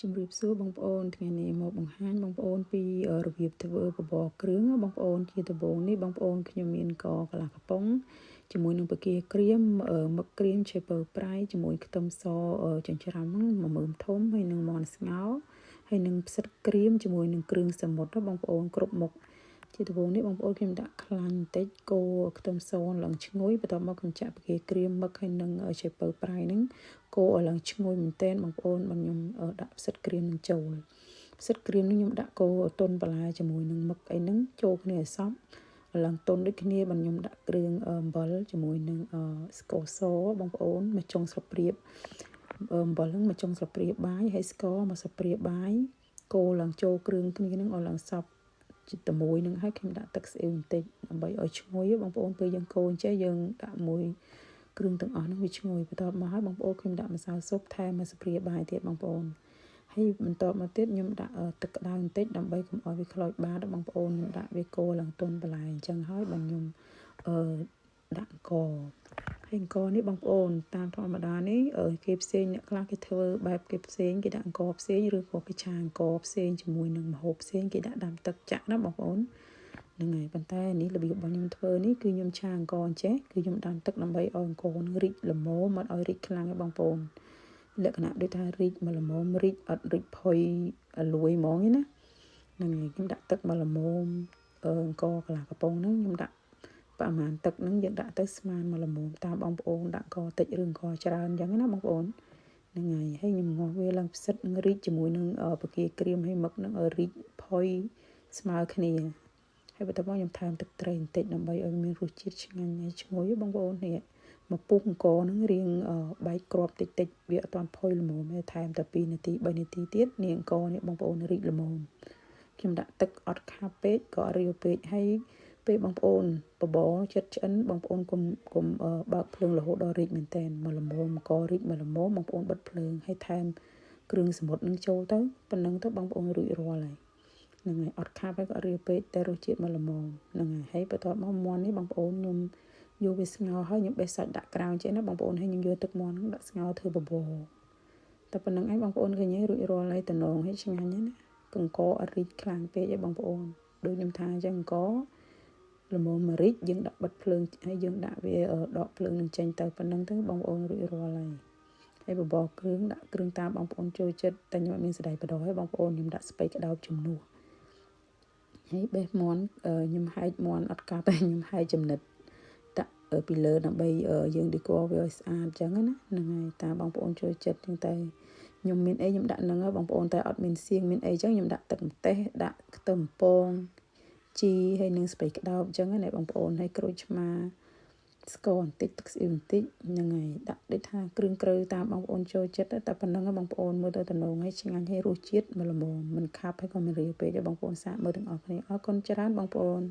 ជំរាបសួរបងប្អូនថ្ងៃនេះមកបង្ហាញបងប្អូនពីរបៀបធ្វើបបរគ្រឿងបងប្អូនជាដំបូងនេះបងប្អូនខ្ញុំមានកកន្លះកំប៉ុងជាមួយនឹងបកាក្រៀមមឹកក្រៀមឆេពើប្រៃជាមួយខ្ទឹមសចិញ្ច្រាំ1មើមធំហើយនឹងមាន់ស្ងោរហើយនឹងផ្សិតក្រៀមជាមួយនឹងគ្រឿងសមុទ្របងប្អូនគ្រប់មុខជាដំបូងនេះបងប្អូនខ្ញុំដាក់ខ្លាញ់បន្តិចកូរខ្ទឹមសឡើងឈ្ងុយបន្ទាប់មកខ្ញុំចាក់បកាក្រៀមមឹកហើយនឹងឆេពើប្រៃហ្នឹងកូរឲ្យឡើងឈ្ងុយមែនទែនបងប្អូនខ្ញុំដាក់ផ្សិតក្រៀមនឹងចូលផ្សិតក្រៀមនេះខ្ញុំដាក់កូរទុនបន្លែជាមួយនឹងមឹកអីហ្នឹងចូលគ្នាឲ្យសព្វឡើងទុនដូចគ្នាបងខ្ញុំដាក់គ្រឿងអំបិលជាមួយនឹងស្ករសបងប្អូនមួយចុងស្លាបព្រាបអំបិលហ្នឹងមួយចុងស្លាបព្រាបាយហើយស្ករមួយស្លាបព្រាបាយកូរឡើងចូលគ្រឿងគ្នាហ្នឹងឲ្យឡើងសព្វជាមួយនឹងឲ្យខ្ញុំដាក់ទឹកស្អ៊ីវបន្តិចដើម្បីឲ្យឈ្ងុយបងប្អូនពេលយើងកូរអញ្ចឹងយើងដាក់មួយគ្រឿងទាំងអស់ហ្នឹងវាឈ្ងុយបន្ទាប់មកហើយបងប្អូនខ្ញុំដាក់ម្សៅស៊ុបថែមមួយស្លាបព្រាបាយទៀតបងប្អូនហើយបន្ទាប់មកទៀតខ្ញុំដាក់ទឹកក្តៅបន្តិចដើម្បីកុំឲ្យវាខ្លោចបាតបងប្អូនខ្ញុំដាក់វាកូរឡើងទន់បន្លែអញ្ចឹងហើយបងខ្ញុំដាក់អង្ករហើយអង្ករនេះបងប្អូនតាមធម្មតានេះគេផ្សេងអ្នកខ្លះគេធ្វើបែបគេផ្សេងគេដាក់អង្ករផ្សេងឬក៏គេឆាអង្ករផ្សេងជាមួយនឹងម្ហូបផ្សេងគេដាក់ដាំទឹកចាក់ណាបងប្អូនហ្នឹងហើយប៉ុន្តែនេះរបៀបរបស់ខ្ញុំធ្វើនេះគឺខ្ញុំឆាអង្ករអញ្ចេះគឺខ្ញុំដាំទឹកដើម្បីឲ្យអង្ករនឹងរីកល្មមអត់ឲ្យរីកខ្លាំងទេបងប្អូនលក្ខណៈដូចថារីកមកល្មមរីកអត់រីកផុយលួយហ្មងណាហ្នឹងហើយខ្ញុំដាក់ទឹកមកល្មមអង្ករកន្លះកំប៉ុងហ្នឹងខ្ញុំដាក់ប្រហែលទឹកហ្នឹងយើងដាក់ទៅស្មើមកល្មមតាមបងប្អូនដាក់អង្ករតិចឬអង្ករច្រើនអញ្ចឹងណាបងប្អូនហ្នឹងហើយខ្ញុំងាស់វាឡើងផ្សិតនឹងរីកជាមួយនឹងបកាក្រៀមហើយមឹកនឹងឲ្យរីកផុយស្មើគ្នាហើយបន្ទាប់មកខ្ញុំថែមទឹកត្រីបន្តិចដើម្បីឲ្យមានរសជាតិឆ្ងាញ់ហើយឈ្ងុយបងប្អូននេះមកពុះអង្ករហ្នឹងរៀងបែកគ្រាប់តិចតិចវាអត់ទាន់ផុយល្មមទេថែមតែ2នាទី3នាទីទៀតនេះអង្ករនេះបងប្អូនរីកល្មមខ្ញុំដាក់ទឹកអត់ខាប់ពេកក៏អត់រាវពេកហើយពេលបងប្អូនបបរចិត្តឆ្អិនបងប្អូនកុំបើកភ្លើងរហូតដល់រីកមែនតើមកល្មមអង្កររីកមកល្មមបងប្អូនបិទភ្លើងហើយថែមគ្រឿងសមុទ្រនឹងចូលទៅប៉ុណ្ណឹងទៅបងប្អូនរួចរាល់ហើយហ្នឹងហើយអត់ខាប់ហើយក៏រាវពេកតែរសជាតិមកល្មមហ្នឹងហើយបន្ទាប់មកមាន់នេះបងប្អូនខ្ញុំយកវាស្ងោរហើយខ្ញុំបេះសាច់ដាក់ក្រៅចេះណាបងប្អូនហើយខ្ញុំយកទឹកមាន់ដាក់ស្ងោរធ្វើបបរតែប៉ុណ្្នឹងឯងបងប្អូនឃើញរួចរាល់ហើយតំណងហើយឆ្ងាញ់ណាកង្កអត់រីកខ្លាំងពេកឯងបងប្អូនដូចខ្ញុំថាអញ្ចឹងអង្ករល្មមមករីកយើងដាក់បិទភ្លើងហើយយើងដាក់វាដកភ្លើងនឹងចេញទៅប៉ុណ្្នឹងទៅបងប្អូនរួចរាល់ហើយបបរគ្រឿងដាក់គ្រឿងតាមបងប្អូនចូលចិត្តតែខ្ញុំអត់មានសណ្តែកបដោហើយបងប្អូនខ្ញុំដាក់ស្ពៃក្តោបជំនួសហើយបេះមាន់ខ្ញុំហែកមាន់អត់កាប់តែខ្ញុំហែកចំណិតដាក់ពីលើដើម្បីយើងដេកវាឲ្យស្អាតអញ្ចឹងណាហ្នឹងហើយតាមបងប្អូនចូលចិត្តចឹងតែខ្ញុំមានអីខ្ញុំដាក់ហ្នឹងហើយបងប្អូនតែអត់មានសៀងមានអីចឹងខ្ញុំដាក់ទឹកម្ទេសដាក់ខ្ទឹមពងជីហើយនឹងស្ពៃក្តោបអញ្ចឹងណាបងប្អូនហើយក្រូចឆ្មាស្ករបន្តិចទឹកស្អ៊ីវបន្តិចហ្នឹងហើយដាក់ដូចថាគ្រឿងក្រៅតាមបងប្អូនចូលចិត្តតែប៉ុណ្្នឹងបងប្អូនមើលទៅតំណងហើយឆ្ងាញ់ហើយរសជាតិមកល្មមមិនខាប់ហើយក៏មិនរាវពេកទេបងប្អូនសាកមើលទាំងអស់គ្នាអរគុណច្រើនបងប្អូន